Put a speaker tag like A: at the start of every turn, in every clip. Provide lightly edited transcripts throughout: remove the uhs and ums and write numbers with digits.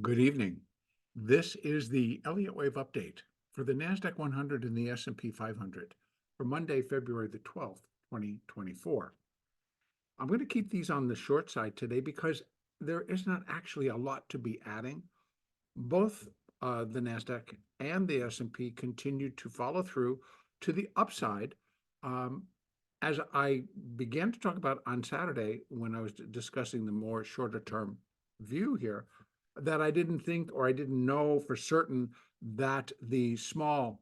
A: Good evening. This is the Elliott Wave update for the NASDAQ 100 and the S&P 500 for Monday, February the 12th, 2024. I'm going to keep these on the short side today because there is not actually a lot to be adding. Both the NASDAQ and the S&P continued to follow through to the upside. As I began to talk about on Saturday when I was discussing the more shorter term view here, that I didn't think or I didn't know for certain that the small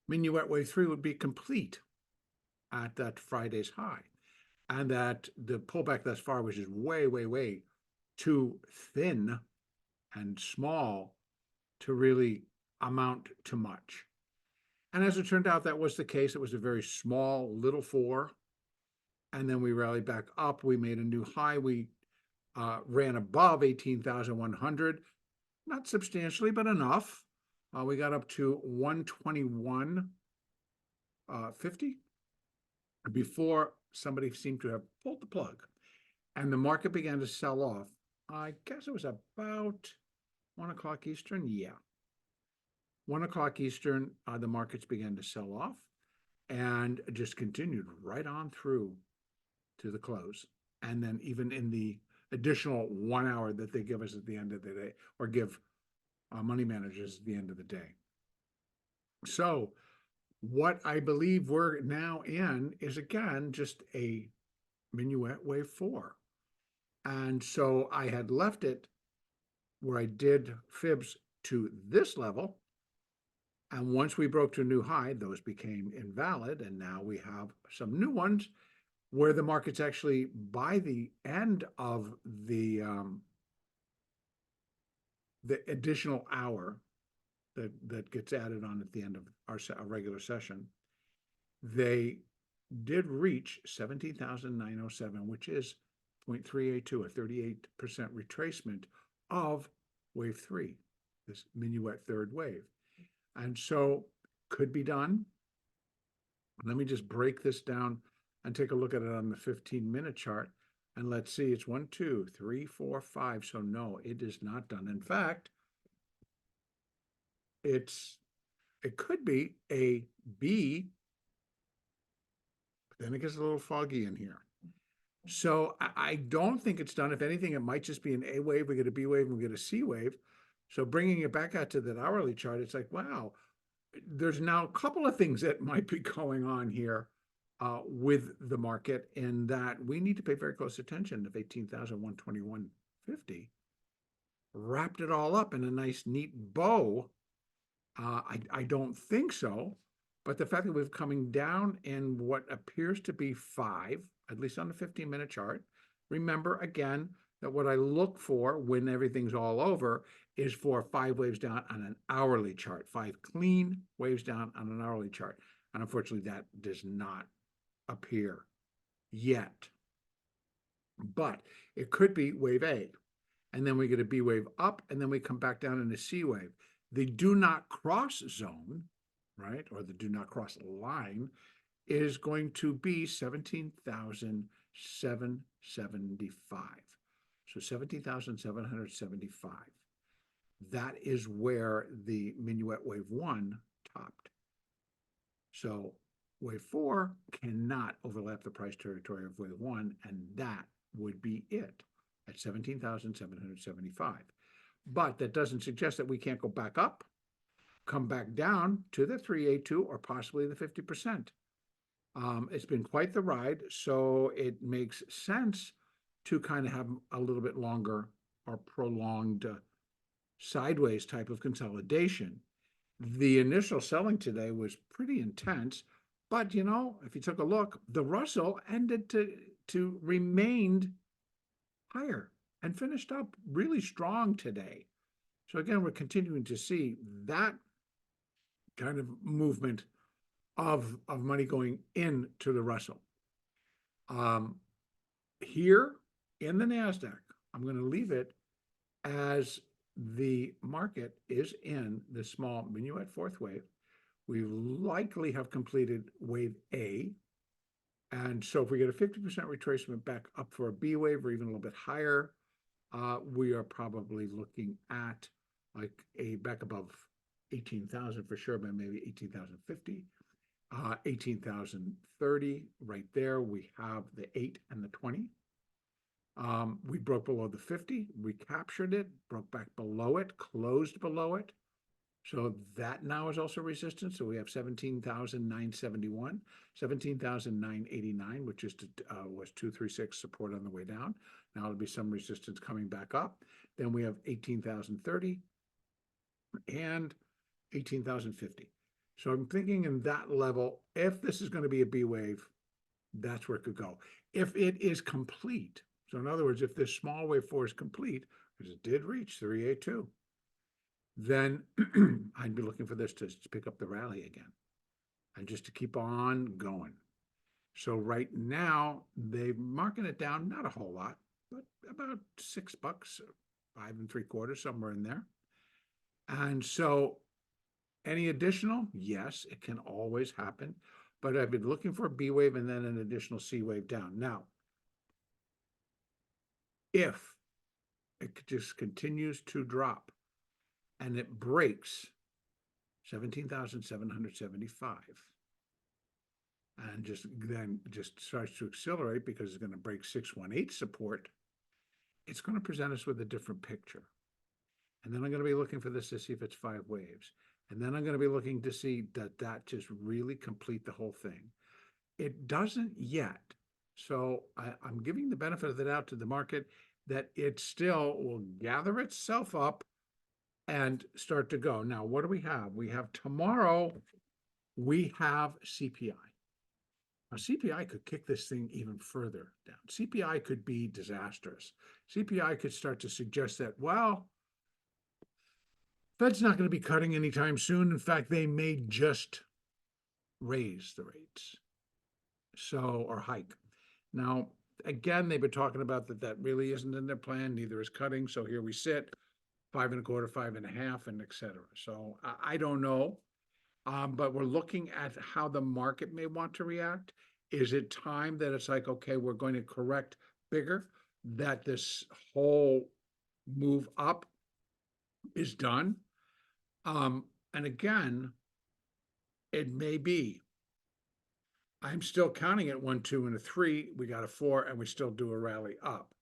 A: minuet wave 3 would be complete at that Friday's high, and that the pullback thus far was just way, way, way too thin and small to really amount to much. And as it turned out, that was the case. It was a very small little four, and then we rallied back up. We made a new high. We ran above 18,100, not substantially, but enough. We got up to 121.50 before somebody seemed to have pulled the plug, and the market began to sell off. I guess it was about 1 o'clock Eastern. Yeah, 1 o'clock Eastern, the markets began to sell off and just continued right on through to the close. And then even in the additional 1 hour that they give us at the end of the day, or give money managers at the end of the day. So what I believe we're now in is, again, just a minuet wave 4. And so I had left it where I did fibs to this level. And once we broke to a new high, those became invalid. And now we have some new ones where the market's actually, by the end of the additional hour that gets added on at the end of our regular session, they did reach 17,907, which is 0.382, a 38% retracement of wave 3, this minuet third wave. And so could be done. Let me just break this down and take a look at it on the 15-minute chart. And let's see, it's 1, 2, 3, 4, 5. So no, it is not done. In fact, it could be a B, but then it gets a little foggy in here. So I don't think it's done. If anything, it might just be an A wave. We get a B wave and we get a C wave. So bringing it back out to that hourly chart, it's like, wow, there's now a couple of things that might be going on here with the market, in that we need to pay very close attention. If 18,121.50 wrapped it all up in a nice, neat bow, I don't think so. But the fact that we're coming down in what appears to be 5, at least on the 15-minute chart, remember again that what I look for when everything's all over is for 5 waves down on an hourly chart, 5 clean waves down on an hourly chart. And unfortunately, that does not appear yet. But it could be wave A, and then we get a B wave up, and then we come back down in a C wave. The do not cross zone, right, or the do not cross line, is going to be 17,775. So 17,775. That is where the minuet wave 1 topped. So wave 4 cannot overlap the price territory of wave 1, and that would be it at 17,775. But that doesn't suggest that we can't go back up, come back down to the 382 or possibly the 50%. It's been quite the ride, so it makes sense to kind of have a little bit longer or prolonged sideways type of consolidation. The initial selling today was pretty intense, but you know, if you took a look, the Russell ended to remained higher and finished up really strong today. So again, we're continuing to see that kind of movement of money going into the Russell. Here in the NASDAQ, I'm going to leave it as the market is in the small minuet fourth wave. We likely have completed wave A. And so if we get a 50% retracement back up for a B wave or even a little bit higher, we are probably looking at like a back above 18,000 for sure, but maybe 18,050, 18,030 right there. We have the 8 and the 20. We broke below the 50, recaptured it, broke back below it, closed below it. So that now is also resistance. So we have 17,971, 17,989, which is was 236 support on the way down. Now it'll be some resistance coming back up. Then we have 18,030 and 18,050. So I'm thinking in that level, if this is going to be a B wave, that's where it could go. If it is complete, so in other words, if this small wave 4 is complete, because it did reach 382, then I'd be looking for this to pick up the rally again and just to keep on going. So right now, they're marking it down, not a whole lot, but about $6, 5 3/4, somewhere in there. And so any additional? Yes, it can always happen. But I've been looking for a B wave and then an additional C wave down. Now, if it just continues to drop and it breaks 17,775 and just starts to accelerate because it's going to break 618 support, it's going to present us with a different picture. And then I'm going to be looking for this to see if it's 5 waves. And then I'm going to be looking to see that just really complete the whole thing. It doesn't yet. So I'm giving the benefit of the doubt to the market that it still will gather itself up and start to go. Now, what do we have? We have tomorrow, we have CPI. Now, CPI could kick this thing even further down. CPI could be disastrous. CPI could start to suggest that, well, Fed's not going to be cutting anytime soon. In fact, they may just raise the rates. So, or hike. Now, again, they've been talking about that really isn't in their plan. Neither is cutting. So here we sit, 5 1/4, 5 1/2, and et cetera. So I don't know. But we're looking at how the market may want to react. Is it time that it's like, okay, we're going to correct bigger, that this whole move up is done? And again, it may be. I'm still counting at 1, 2, and a 3. We got a 4, and we still do a rally up.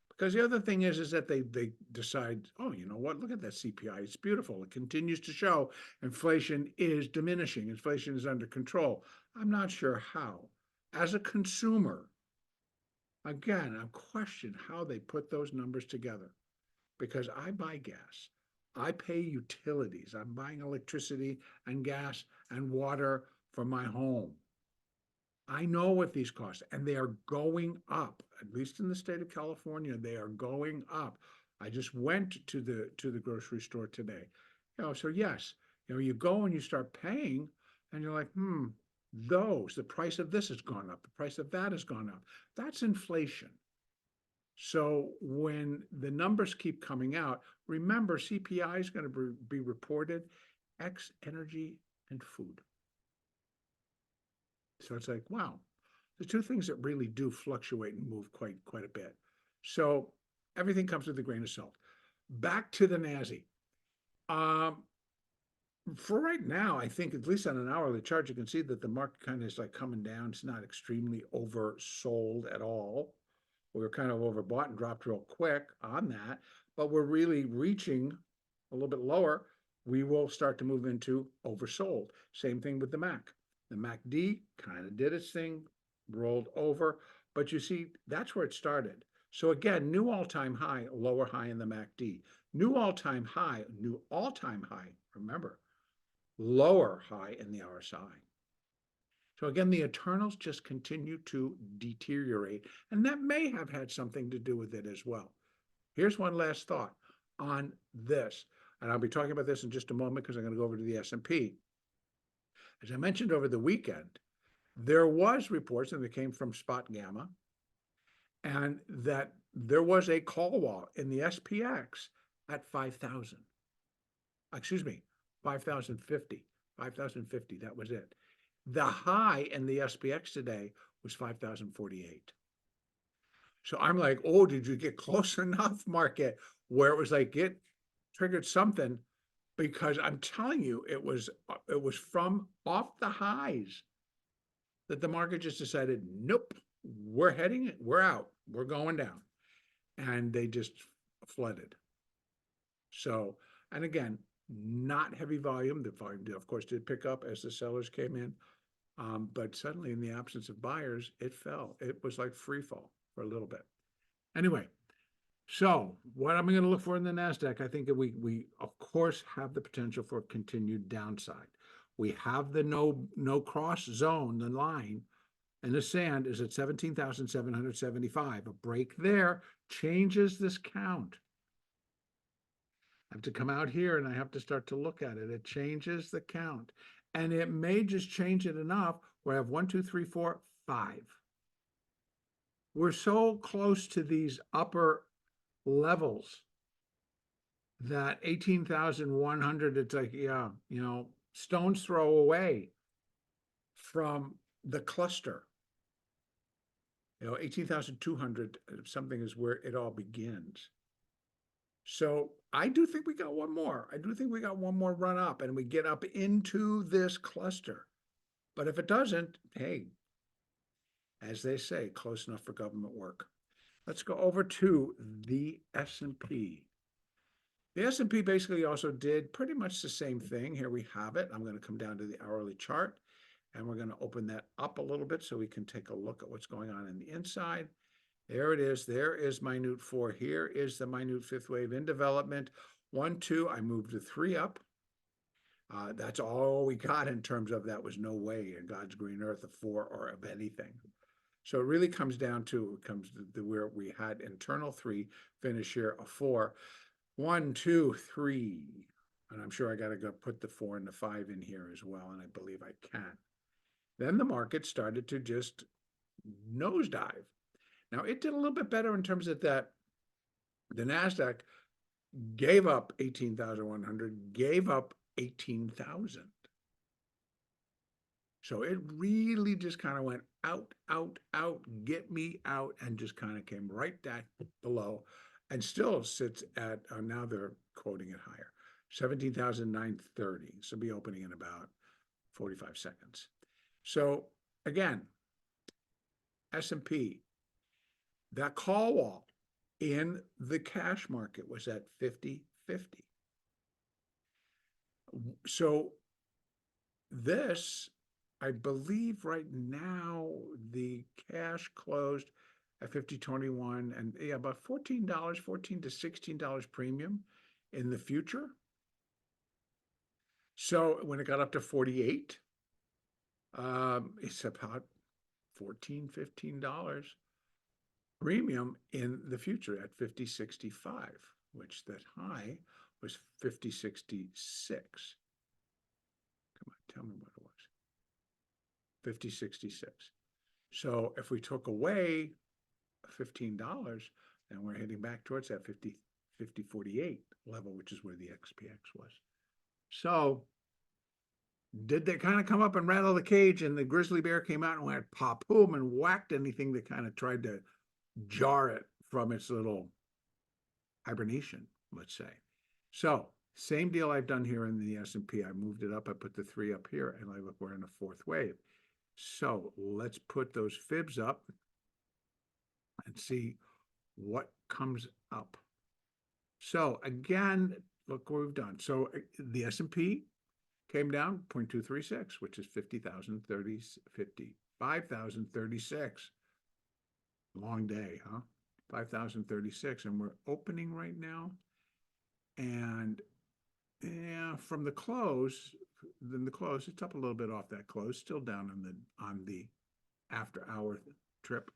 A: Because the other thing is that they decide, oh, you know what? Look at that CPI. It's beautiful. It continues to show inflation is diminishing. Inflation is under control. I'm not sure how. As a consumer, again, I question how they put those numbers together. Because I buy gas. I pay utilities. I'm buying electricity and gas and water for my home. I know what these cost, and they are going up. At least in the state of California, they are going up. I just went to the grocery store today. So yes, you go and you start paying, and you're like, the price of this has gone up, the price of that has gone up. That's inflation. So when the numbers keep coming out, remember CPI is going to be reported X energy and food. So it's like, wow, the two things that really do fluctuate and move quite a bit. So everything comes with a grain of salt. Back to the NASDAQ. For right now, I think at least on an hourly chart, you can see that the market kind of is like coming down. It's not extremely oversold at all. We were kind of overbought and dropped real quick on that, but we're really reaching a little bit lower. We will start to move into oversold. Same thing with the MAC. The MACD kind of did its thing, rolled over, but you see, that's where it started. So again, new all-time high, lower high in the MACD. New all-time high, remember, lower high in the RSI. So again, the internals just continue to deteriorate, and that may have had something to do with it as well. Here's one last thought on this, and I'll be talking about this in just a moment because I'm going to go over to the S&P. As I mentioned over the weekend, there was reports, and they came from Spot Gamma, and that there was a call wall in the SPX at 5,000. Excuse me, 5,050. 5,050, that was it. The high in the SPX today was 5,048. So I'm like, oh, did you get close enough, market, where it was like it triggered something? Because I'm telling you, it was from off the highs that the market just decided, nope, we're out, we're going down. And they just flooded. So, and again, not heavy volume. The volume, of course, did pick up as the sellers came in. But suddenly, in the absence of buyers, it fell. It was like free fall for a little bit. Anyway, so what am I going to look for in the NASDAQ? I think that we of course have the potential for continued downside. We have the no cross zone, the line in the sand is at 17,775. A break there changes this count. I have to come out here and I have to start to look at it. It changes the count. And it may just change it enough where I have 1, 2, 3, 4, 5. We're so close to these upper levels that 18,100, it's like, yeah, stone's throw away from the cluster. 18,200 something is where it all begins. So I do think we got one more. I do think we got one more run up and we get up into this cluster. But if it doesn't, hey, as they say, close enough for government work. Let's go over to the S&P. The S&P basically also did pretty much the same thing. Here we have it. I'm going to come down to the hourly chart and we're going to open that up a little bit so we can take a look at what's going on in the inside. There it is. There is minute 4. Here is the minute fifth wave in development. 1, 2. I moved the 3 up. That's all we got in terms of that was no way in God's green earth a 4 or of anything. So it really comes down to where we had internal 3 finish here a 4. 1, 2, 3. And I'm sure I got to go put the 4 and the 5 in here as well. And I believe I can. Then the market started to just nosedive. Now, it did a little bit better in terms of that the NASDAQ gave up 18,100, gave up 18,000. So it really just kind of went out, out, out, get me out, and just kind of came right down below and still sits at, now they're quoting it higher, 17,930. So be opening in about 45 seconds. So again, S&P, that call wall in the cash market was at 50-50. So this, I believe right now, the cash closed at 50.21 and yeah, about $14, $14 to $16 premium in the future. So when it got up to 48, it's about $14, $15 premium in the future at 50.65, which that high was 50.66. Come on, tell me what it was. 50.66. So if we took away $15, then we're heading back towards that 50.48 level, which is where the XPX was. So did they kind of come up and rattle the cage and the grizzly bear came out and went pop, boom, and whacked anything that kind of tried to jar it from its little hibernation, let's say. So same deal I've done here in the S&P. I moved it up. I put the 3 up here and I look, we're in a 4th wave. So let's put those fibs up and see what comes up. So again, look what we've done. So the S&P came down 0.236, which is 55,036. Long day, huh? 5,036, and we're opening right now. And yeah, from the close, then the close, it's up a little bit off that close, still down on the after hour trip.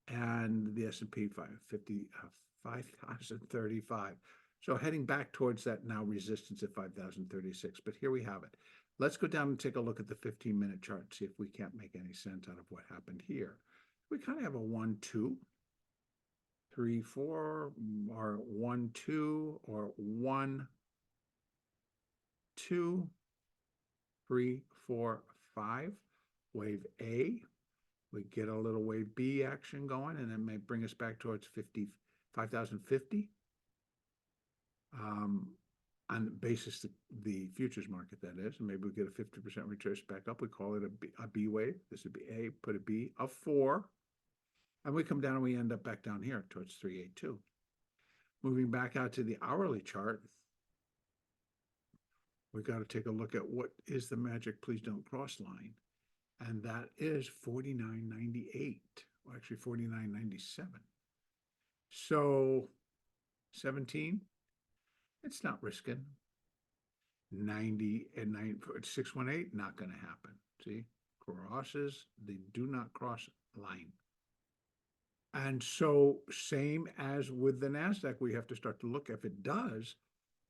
A: And the S&P 5,035. So heading back towards that now resistance at 5,036. But here we have it. Let's go down and take a look at the 15-minute chart, see if we can't make any sense out of what happened here. We kind of have a 1, 2, 3, 4, or 1, 2, or 1, 2, 3, 4, 5. Wave A. We get a little wave B action going, and it may bring us back towards 5,050. On the basis the futures market, that is, and maybe we get a 50% retrace back up. We call it a B wave. This would be A, put a B of 4, and we come down and we end up back down here towards 382. Moving back out to the hourly chart, we got to take a look at what is the magic please don't cross line, and that is 49.98, or actually 49.97. So 17. It's not risking. 90 and 618, not going to happen. See, crosses, they do not cross line. And so same as with the NASDAQ, we have to start to look, if it does,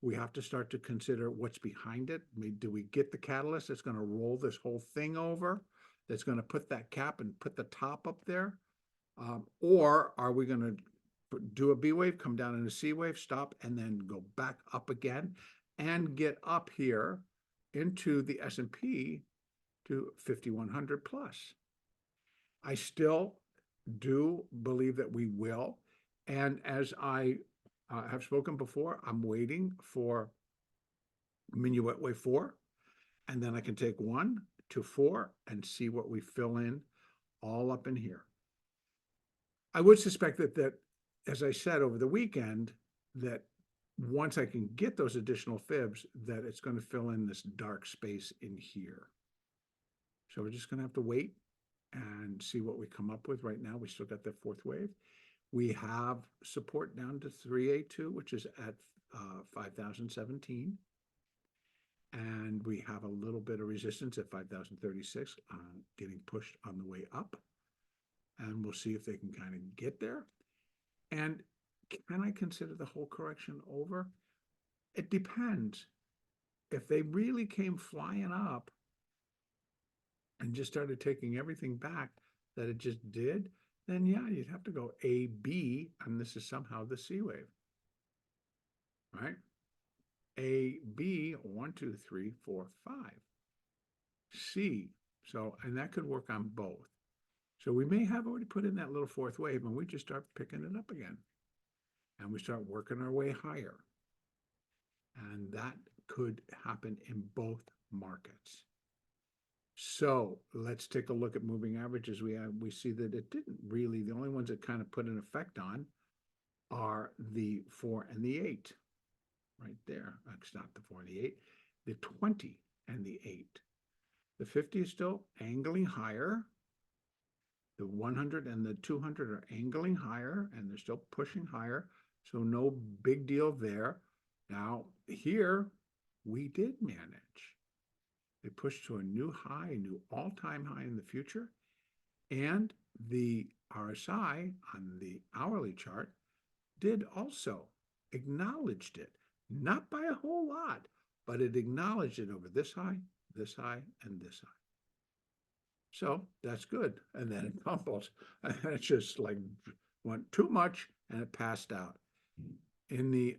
A: we have to start to consider what's behind it. I mean, do we get the catalyst that's going to roll this whole thing over, that's going to put that cap and put the top up there? Or are we going to do a B wave, come down in a C wave, stop, and then go back up again and get up here into the S&P to 5,100 plus? I still do believe that we will. And as I have spoken before, I'm waiting for minuet wave 4, and then I can take 1 to 4 and see what we fill in all up in here. I would suspect that as I said over the weekend, that once I can get those additional fibs, that it's going to fill in this dark space in here. So we're just going to have to wait and see what we come up with. Right now, we still got that 4th wave. We have support down to 382, which is at 5,017. And we have a little bit of resistance at 5,036, getting pushed on the way up. And we'll see if they can kind of get there. And can I consider the whole correction over? It depends. If they really came flying up and just started taking everything back that it just did, then yeah, you'd have to go A, B, and this is somehow the C wave, right? A, B, 1, 2, 3, 4, 5. C, so, and that could work on both. So we may have already put in that little 4th wave, and we just start picking it up again. And we start working our way higher. And that could happen in both markets. So let's take a look at moving averages. We see that it didn't really, the only ones that kind of put an effect on are the 4 and the 8. Right there. That's not the 4 and the 8. The 20 and the 8. The 50 is still angling higher. The 100 and the 200 are angling higher, and they're still pushing higher. So no big deal there. Now, here, we did manage. They pushed to a new high, a new all-time high in the future. And the RSI on the hourly chart did also acknowledged it. Not by a whole lot, but it acknowledged it over this high, and this high. So that's good. And then it tumbles. And it just like went too much and it passed out. In the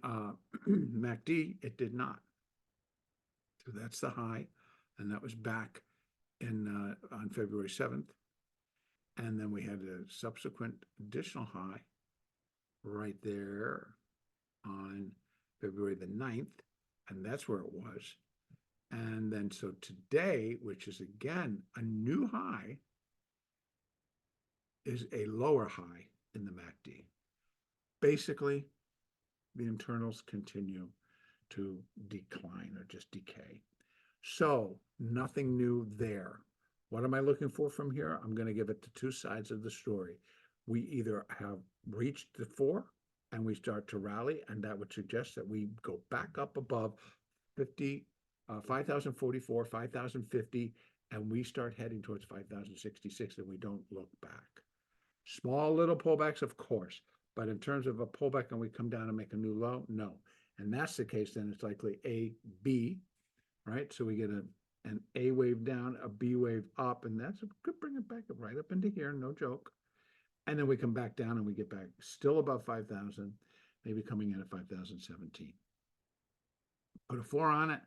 A: MACD, it did not. So that's the high. And that was back in on February 7th. And then we had a subsequent additional high right there on February the 9th. And that's where it was. And then so today, which is again a new high, is a lower high in the MACD. Basically, the internals continue to decline or just decay. So nothing new there. What am I looking for from here? I'm going to give it the two sides of the story. We either have reached the 4 and we start to rally, and that would suggest that we go back up above 5,044, 5,050, and we start heading towards 5,066, and we don't look back. Small little pullbacks, of course, but in terms of a pullback and we come down and make a new low, no. And that's the case, then it's likely A, B, right? So we get an A wave down, a B wave up, and that's could bring it back right up into here, no joke. And then we come back down and we get back still above 5,000, maybe coming in at 5,017. Put a 4 on it,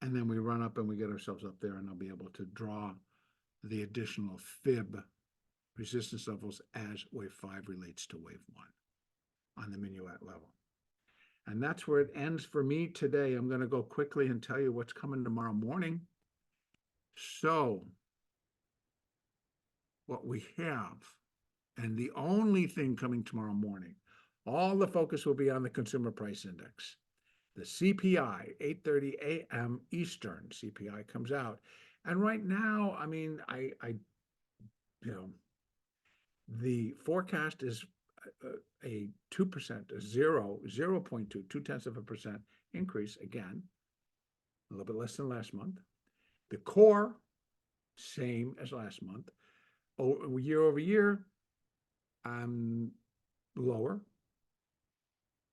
A: and then we run up and we get ourselves up there, and I'll be able to draw the additional fib resistance levels as wave 5 relates to wave 1 on the minuet level. And that's where it ends for me today. I'm going to go quickly and tell you what's coming tomorrow morning. So what we have, and the only thing coming tomorrow morning, all the focus will be on the consumer price index. The CPI, 8:30 a.m. Eastern CPI comes out. And right now, I mean, the forecast is a 2%, a 0.2, 0.2% increase, again, a little bit less than last month. The core, same as last month. Year over year, lower.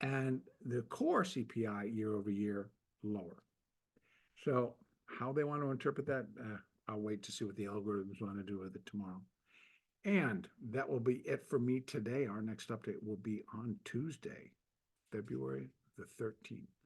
A: And the core CPI year over year, lower. So how they want to interpret that, I'll wait to see what the algorithms want to do with it tomorrow. And that will be it for me today. Our next update will be on Tuesday, February the 13th.